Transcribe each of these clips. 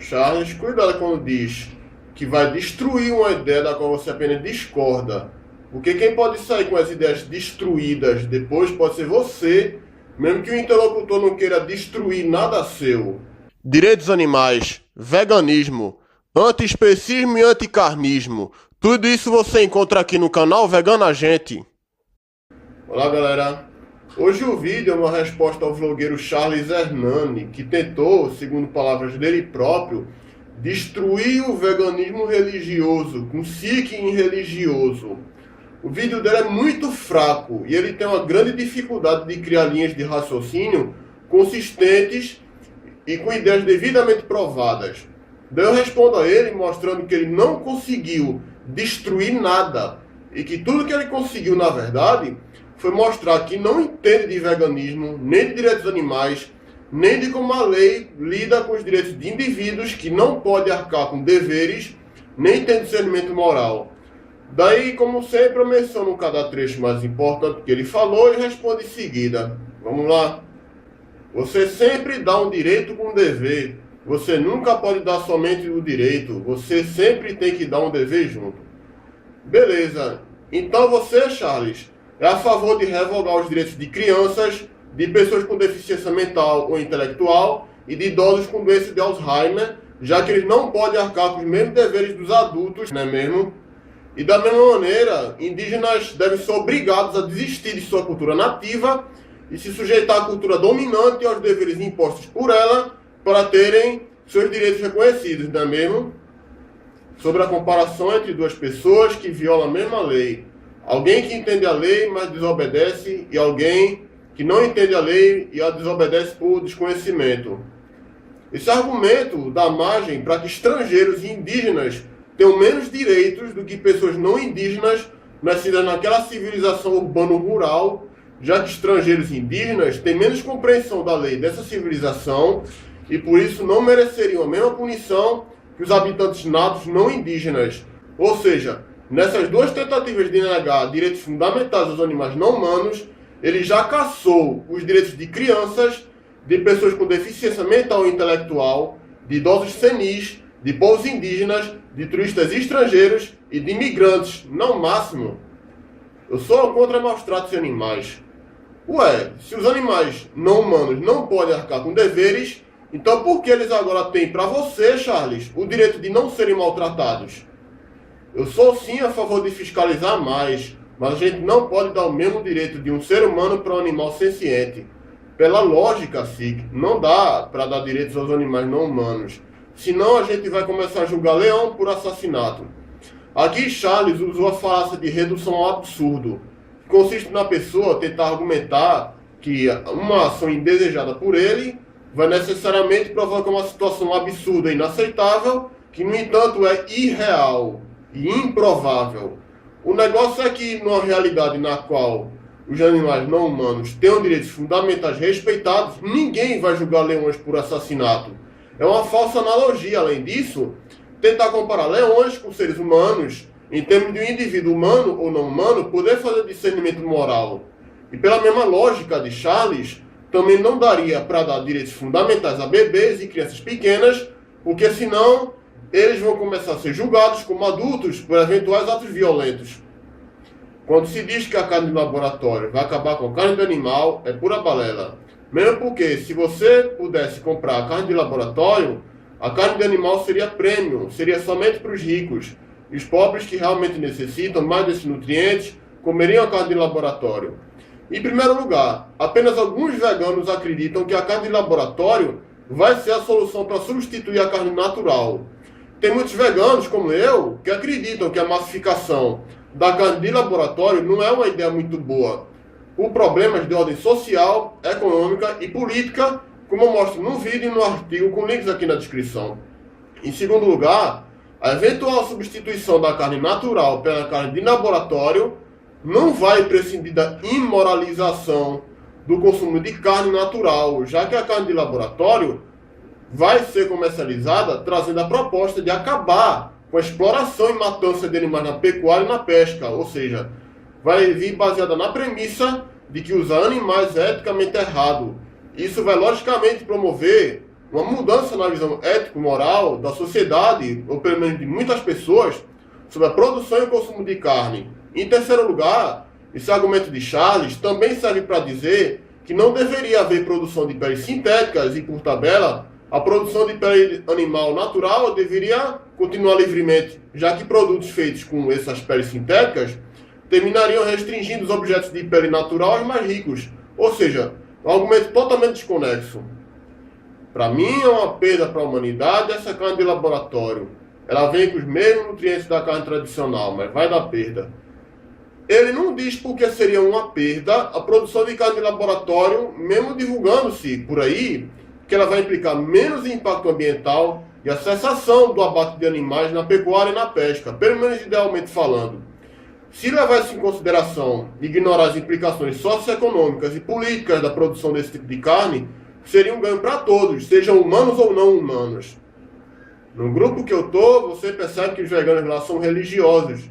Charles, cuidado quando diz que vai destruir uma ideia da qual você apenas discorda. Porque quem pode sair com as ideias destruídas depois pode ser você, mesmo que o interlocutor não queira destruir nada seu. Direitos animais, veganismo, antiespecismo e anticarnismo. Tudo isso você encontra aqui no canal Vegana Gente. Olá galera, hoje o vídeo é uma resposta ao vlogueiro Charles Hernani, que tentou, segundo palavras dele próprio, destruir o veganismo religioso, com seeking religioso. O vídeo dele é muito fraco e ele tem uma grande dificuldade de criar linhas de raciocínio consistentes e com ideias devidamente provadas. Daí eu respondo a ele mostrando que ele não conseguiu destruir nada e que tudo que ele conseguiu, na verdade, foi mostrar que não entende de veganismo, nem de direitos animais, nem de como a lei lida com os direitos de indivíduos que não pode arcar com deveres, nem tem discernimento moral. Daí, como sempre, eu menciono cada trecho mais importante que ele falou e respondo em seguida. Vamos lá? Você sempre dá um direito com um dever. Você nunca pode dar somente o direito. Você sempre tem que dar um dever junto. Beleza. Então você, Charles, é a favor de revogar os direitos de crianças, de pessoas com deficiência mental ou intelectual e de idosos com doença de Alzheimer, já que eles não podem arcar com os mesmos deveres dos adultos, não é mesmo? E da mesma maneira, indígenas devem ser obrigados a desistir de sua cultura nativa e se sujeitar à cultura dominante e aos deveres impostos por ela para terem seus direitos reconhecidos, não é mesmo? Sobre a comparação entre duas pessoas que violam a mesma lei. Alguém que entende a lei, mas desobedece, e alguém que não entende a lei e a desobedece por desconhecimento. Esse argumento dá margem para que estrangeiros e indígenas tenham menos direitos do que pessoas não indígenas nascidas naquela civilização urbano-rural, já que estrangeiros e indígenas têm menos compreensão da lei dessa civilização e por isso não mereceriam a mesma punição que os habitantes natos não indígenas. Ou seja, nessas duas tentativas de negar direitos fundamentais aos animais não humanos, ele já cassou os direitos de crianças, de pessoas com deficiência mental e intelectual, de idosos senis, de povos indígenas, de turistas estrangeiros e de imigrantes, não máximo. Eu sou contra maus tratos de animais. Ué, se os animais não humanos não podem arcar com deveres, então por que eles agora têm para você, Charles, o direito de não serem maltratados? Eu sou sim a favor de fiscalizar mais, mas a gente não pode dar o mesmo direito de um ser humano para um animal senciente. Pela lógica, SIC, não dá para dar direitos aos animais não humanos. Senão a gente vai começar a julgar leão por assassinato. Aqui Charles usou a falácia de redução ao absurdo, que consiste na pessoa tentar argumentar que uma ação indesejada por ele vai necessariamente provocar uma situação absurda e inaceitável, que no entanto é irreal e improvável. O negócio é que numa realidade na qual os animais não humanos tenham direitos fundamentais respeitados, ninguém vai julgar leões por assassinato. É uma falsa analogia. Além disso, tentar comparar leões com seres humanos, em termos de um indivíduo humano ou não humano, poder fazer discernimento moral. E pela mesma lógica de Charles, também não daria para dar direitos fundamentais a bebês e crianças pequenas, porque senão eles vão começar a ser julgados como adultos por eventuais atos violentos. Quando se diz que a carne de laboratório vai acabar com a carne do animal, é pura balela. Mesmo porque, se você pudesse comprar a carne de laboratório, a carne de animal seria premium, seria somente para os ricos. E os pobres que realmente necessitam mais desses nutrientes comeriam a carne de laboratório. Em primeiro lugar, apenas alguns veganos acreditam que a carne de laboratório vai ser a solução para substituir a carne natural. Tem muitos veganos, como eu, que acreditam que a massificação da carne de laboratório não é uma ideia muito boa, por problemas de ordem social, econômica e política, como eu mostro no vídeo e no artigo com links aqui na descrição. Em segundo lugar, a eventual substituição da carne natural pela carne de laboratório não vai prescindir da imoralização do consumo de carne natural, já que a carne de laboratório vai ser comercializada trazendo a proposta de acabar com a exploração e matança de animais na pecuária e na pesca, ou seja, vai vir baseada na premissa de que usar animais é eticamente errado. Isso vai logicamente promover uma mudança na visão ético-moral da sociedade, ou pelo menos de muitas pessoas, sobre a produção e o consumo de carne. Em terceiro lugar, esse argumento de Charles também serve para dizer que não deveria haver produção de peles sintéticas e, por tabela, a produção de pele animal natural deveria continuar livremente, já que produtos feitos com essas peles sintéticas terminariam restringindo os objetos de pele natural aos mais ricos. Ou seja, um argumento totalmente desconexo. Para mim é uma perda para a humanidade essa carne de laboratório. Ela vem com os mesmos nutrientes da carne tradicional, mas vai dar perda. Ele não diz porque seria uma perda a produção de carne de laboratório, mesmo divulgando-se por aí que ela vai implicar menos impacto ambiental e a cessação do abate de animais na pecuária e na pesca, pelo menos idealmente falando. Se levar isso em consideração e ignorar as implicações socioeconômicas e políticas da produção desse tipo de carne, seria um ganho para todos, sejam humanos ou não humanos. No grupo que eu tô, você percebe que os veganos lá são religiosos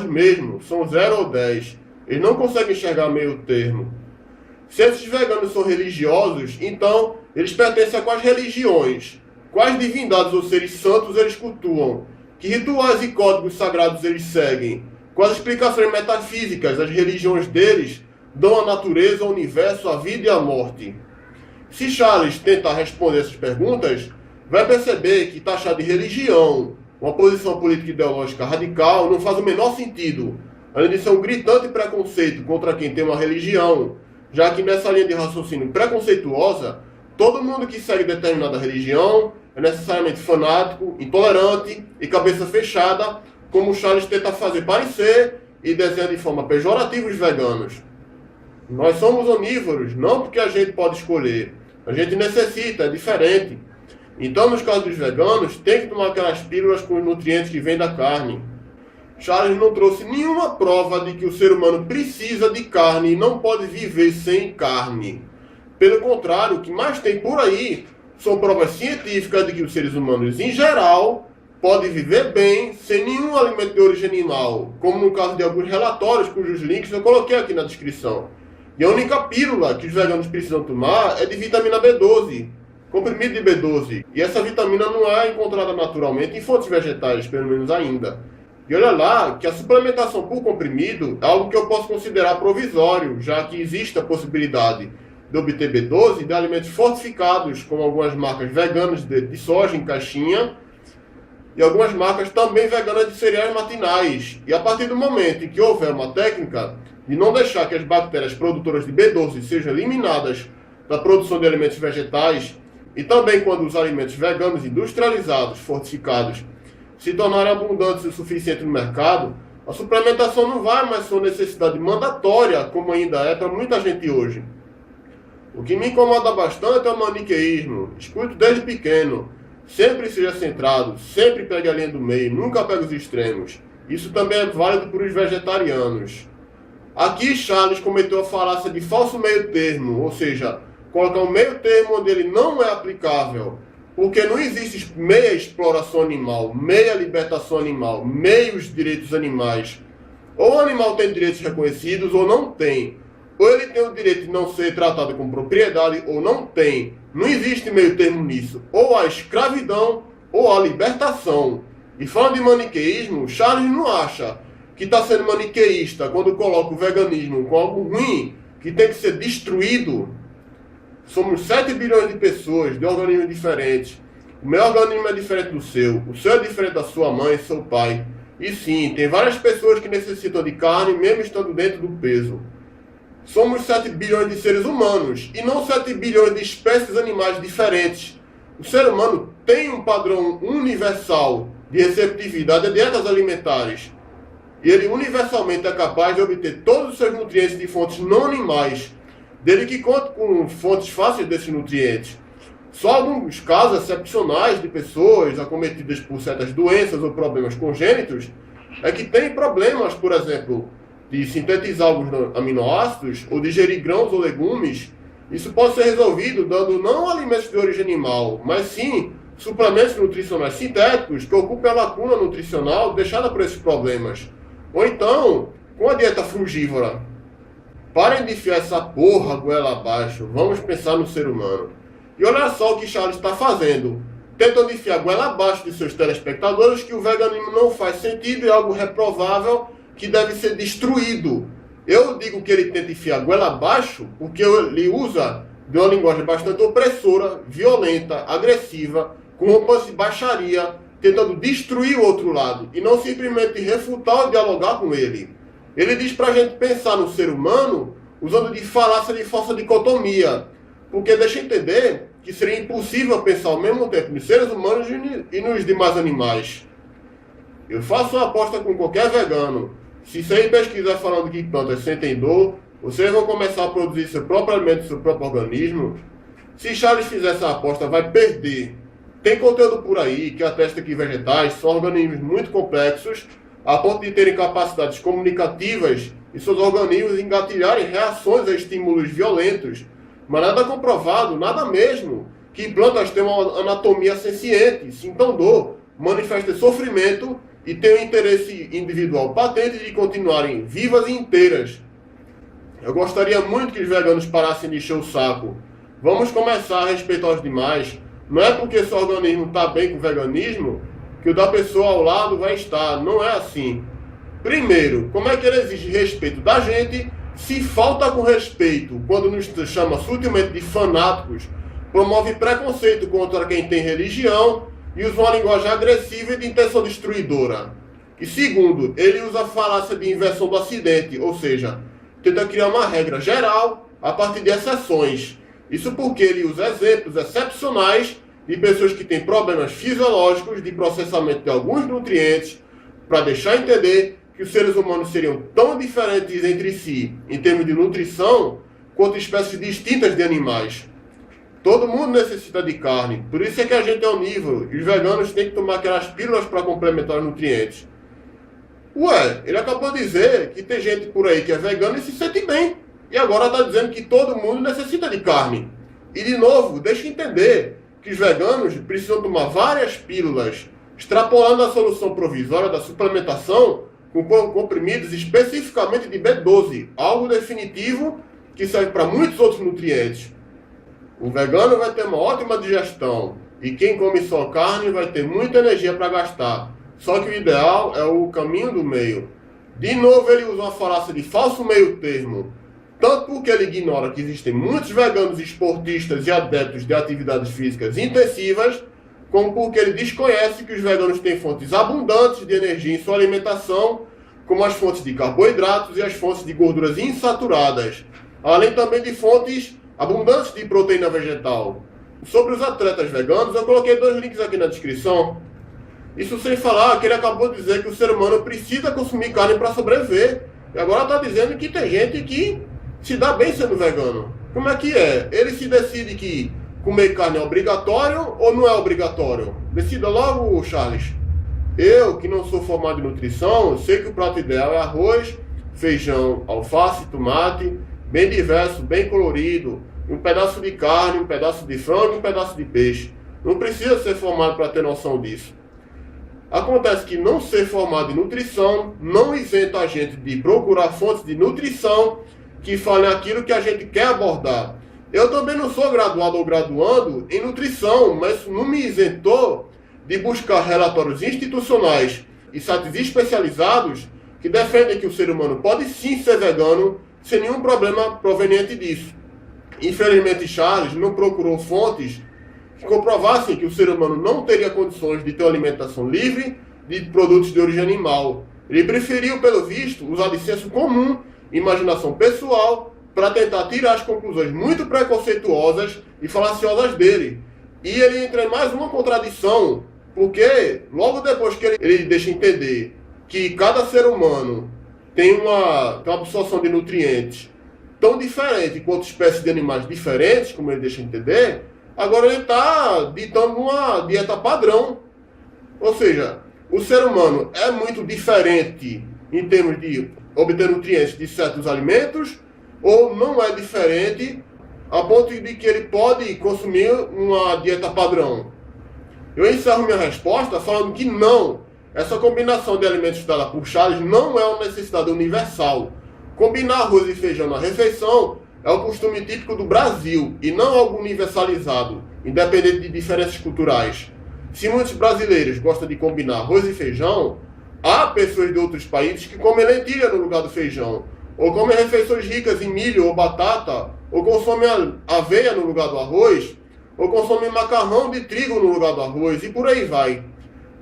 mesmo, são 0 ou 10. Eles não conseguem enxergar meio termo. Se esses veganos são religiosos, então eles pertencem a quais religiões? Quais divindades ou seres santos eles cultuam? Que rituais e códigos sagrados eles seguem? Quais explicações metafísicas as religiões deles dão à natureza, ao universo, à vida e à morte? Se Charles tentar responder essas perguntas, vai perceber que taxar de religião uma posição política ideológica radical não faz o menor sentido, além de ser um gritante preconceito contra quem tem uma religião, já que nessa linha de raciocínio preconceituosa, todo mundo que segue determinada religião é necessariamente fanático, intolerante e cabeça fechada, como Charles tenta fazer parecer e desenha de forma pejorativa os veganos. Nós somos onívoros, não porque a gente pode escolher, a gente necessita, é diferente. Então, nos casos dos veganos, tem que tomar aquelas pílulas com os nutrientes que vêm da carne. Charles não trouxe nenhuma prova de que o ser humano precisa de carne e não pode viver sem carne. Pelo contrário, o que mais tem por aí são provas científicas de que os seres humanos, em geral, podem viver bem sem nenhum alimento de origem animal, como no caso de alguns relatórios cujos links eu coloquei aqui na descrição. E a única pílula que os veganos precisam tomar é de vitamina B12, comprimido de B12. E essa vitamina não é encontrada naturalmente em fontes vegetais, pelo menos ainda. E olha lá que a suplementação por comprimido é algo que eu posso considerar provisório, já que existe a possibilidade de obter B12 de alimentos fortificados, como algumas marcas veganas de soja em caixinha, e algumas marcas também veganas de cereais matinais. E a partir do momento em que houver uma técnica de não deixar que as bactérias produtoras de B12 sejam eliminadas da produção de alimentos vegetais, e também quando os alimentos veganos industrializados, fortificados, se tornarem abundantes o suficiente no mercado, a suplementação não vai mais ser uma necessidade mandatória, como ainda é para muita gente hoje. O que me incomoda bastante é o maniqueísmo. Escuto desde pequeno. Sempre seja centrado, sempre pegue a linha do meio, nunca pegue os extremos. Isso também é válido para os vegetarianos. Aqui Charles cometeu a falácia de falso meio termo, ou seja, colocar um meio termo onde ele não é aplicável. Porque não existe meia exploração animal, meia libertação animal, meios direitos animais. Ou o animal tem direitos reconhecidos ou não tem. Ou ele tem o direito de não ser tratado como propriedade ou não tem. Não existe meio termo nisso. Ou a escravidão ou a libertação. E falando de maniqueísmo, Charles não acha que está sendo maniqueísta quando coloca o veganismo com algo ruim que tem que ser destruído. Somos 7 bilhões de pessoas, de organismos diferentes. O meu organismo é diferente do seu. O seu é diferente da sua mãe e seu pai. E sim, tem várias pessoas que necessitam de carne, mesmo estando dentro do peso. Somos 7 bilhões de seres humanos, e não 7 bilhões de espécies animais diferentes. O ser humano tem um padrão universal de receptividade a dietas alimentares. E ele universalmente é capaz de obter todos os seus nutrientes de fontes não animais, desde que conte com fontes fáceis desses nutrientes. Só alguns casos excepcionais de pessoas acometidas por certas doenças ou problemas congênitos é que têm problemas, por exemplo, de sintetizar alguns aminoácidos ou digerir grãos ou legumes. Isso pode ser resolvido dando não alimentos de origem animal, mas sim suplementos nutricionais sintéticos que ocupem a lacuna nutricional deixada por esses problemas. Ou então, com a dieta frugívora. Parem de enfiar essa porra goela abaixo. Vamos pensar no ser humano. E olha só o que Charles está fazendo, tentando enfiar a goela abaixo de seus telespectadores que o veganismo não faz sentido, é algo reprovável que deve ser destruído. Eu digo que ele tenta enfiar a goela abaixo porque ele usa de uma linguagem bastante opressora, violenta, agressiva, com roupões de baixaria, tentando destruir o outro lado e não simplesmente refutar ou dialogar com ele. Ele diz para a gente pensar no ser humano usando de falácia de falsa dicotomia, porque deixa entender que seria impossível pensar ao mesmo tempo nos seres humanos e nos demais animais. Eu faço uma aposta com qualquer vegano. Se sair pesquisa falando que plantas sentem dor, vocês vão começar a produzir seu próprio alimento, seu próprio organismo. Se Charles fizer essa aposta, vai perder. Tem conteúdo por aí que atesta que vegetais são organismos muito complexos, a ponto de terem capacidades comunicativas e seus organismos engatilharem reações a estímulos violentos. Mas nada comprovado, nada mesmo, que plantas têm uma anatomia senciente, sintam dor, manifestem sofrimento e têm um interesse individual patente de continuarem vivas e inteiras. Eu gostaria muito que os veganos parassem de encher o saco. Vamos começar a respeitar os demais. Não é porque seu organismo está bem com o veganismo que o da pessoa ao lado vai estar. Não é assim. Primeiro, como é que ele exige respeito da gente se falta com respeito quando nos chama sutilmente de fanáticos, promove preconceito contra quem tem religião e usa uma linguagem agressiva e de intenção destruidora? E segundo, ele usa a falácia de inversão do acidente, ou seja, tenta criar uma regra geral a partir de exceções. Isso porque ele usa exemplos excepcionais de pessoas que têm problemas fisiológicos de processamento de alguns nutrientes para deixar entender que os seres humanos seriam tão diferentes entre si, em termos de nutrição, quanto espécies distintas de animais. Todo mundo necessita de carne, por isso é que a gente é onívoro, e os veganos têm que tomar aquelas pílulas para complementar os nutrientes. Ué, ele acabou de dizer que tem gente por aí que é vegano e se sente bem, e agora está dizendo que todo mundo necessita de carne. E de novo, deixa eu entender que os veganos precisam tomar várias pílulas, extrapolando a solução provisória da suplementação com comprimidos especificamente de B12, algo definitivo que serve para muitos outros nutrientes. O vegano vai ter uma ótima digestão e quem come só carne vai ter muita energia para gastar. Só que o ideal é o caminho do meio. De novo ele usa uma falácia de falso meio termo, tanto porque ele ignora que existem muitos veganos esportistas e adeptos de atividades físicas intensivas, como porque ele desconhece que os veganos têm fontes abundantes de energia em sua alimentação, como as fontes de carboidratos e as fontes de gorduras insaturadas, além também de fontes abundantes de proteína vegetal. Sobre os atletas veganos, eu coloquei 2 links aqui na descrição. Isso sem falar que ele acabou de dizer que o ser humano precisa consumir carne para sobreviver, e agora está dizendo que tem gente que se dá bem sendo vegano. Como é que é? Ele se decide que comer carne é obrigatório ou não é obrigatório? Decida logo, Charles. Eu, que não sou formado em nutrição, sei que o prato ideal é arroz, feijão, alface, tomate, bem diverso, bem colorido, um pedaço de carne, um pedaço de frango e um pedaço de peixe. Não precisa ser formado para ter noção disso. Acontece que não ser formado em nutrição não isenta a gente de procurar fontes de nutrição que falem aquilo que a gente quer abordar. Eu também não sou graduado ou graduando em nutrição, mas isso não me isentou de buscar relatórios institucionais e sites especializados que defendem que o ser humano pode sim ser vegano sem nenhum problema proveniente disso. Infelizmente, Charles não procurou fontes que comprovassem que o ser humano não teria condições de ter uma alimentação livre de produtos de origem animal. Ele preferiu, pelo visto, usar de senso comum, imaginação pessoal, para tentar tirar as conclusões muito preconceituosas e falaciosas dele. E ele entra em mais uma contradição, porque logo depois que ele deixa entender que cada ser humano tem uma absorção de nutrientes tão diferente quanto espécies de animais diferentes, como ele deixa entender, agora ele está ditando uma dieta padrão. Ou seja, o ser humano é muito diferente em termos de obter nutrientes de certos alimentos, ou não é diferente a ponto de que ele pode consumir uma dieta padrão? Eu encerro minha resposta falando que não. Essa combinação de alimentos dada por Charles não é uma necessidade universal. Combinar arroz e feijão na refeição é o costume típico do Brasil e não algo universalizado, independente de diferenças culturais. Se muitos brasileiros gostam de combinar arroz e feijão, há pessoas de outros países que comem lentilha no lugar do feijão, ou comem refeições ricas em milho ou batata, ou consomem aveia no lugar do arroz, ou consomem macarrão de trigo no lugar do arroz, e por aí vai.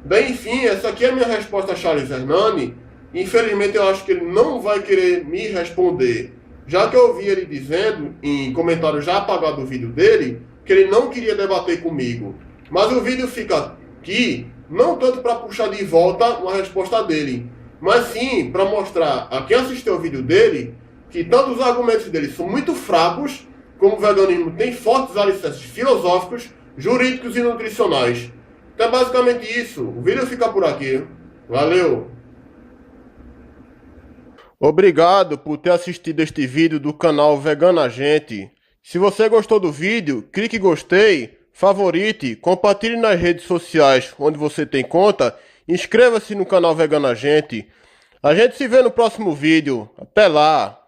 Bem, enfim, essa aqui é a minha resposta a Charles Hernani. Infelizmente eu acho que ele não vai querer me responder, já que eu ouvi ele dizendo, em comentário já apagado do vídeo dele, que ele não queria debater comigo. Mas o vídeo fica aqui, não tanto para puxar de volta uma resposta dele, mas sim para mostrar a quem assistiu ao vídeo dele que tanto os argumentos dele são muito fracos, como o veganismo tem fortes alicerces filosóficos, jurídicos e nutricionais. Então é basicamente isso. O vídeo fica por aqui. Valeu! Obrigado por ter assistido este vídeo do canal Vegana Gente. Se você gostou do vídeo, clique em gostei, favorite, compartilhe nas redes sociais onde você tem conta, inscreva-se no canal Vegana Gente. A gente se vê no próximo vídeo. Até lá!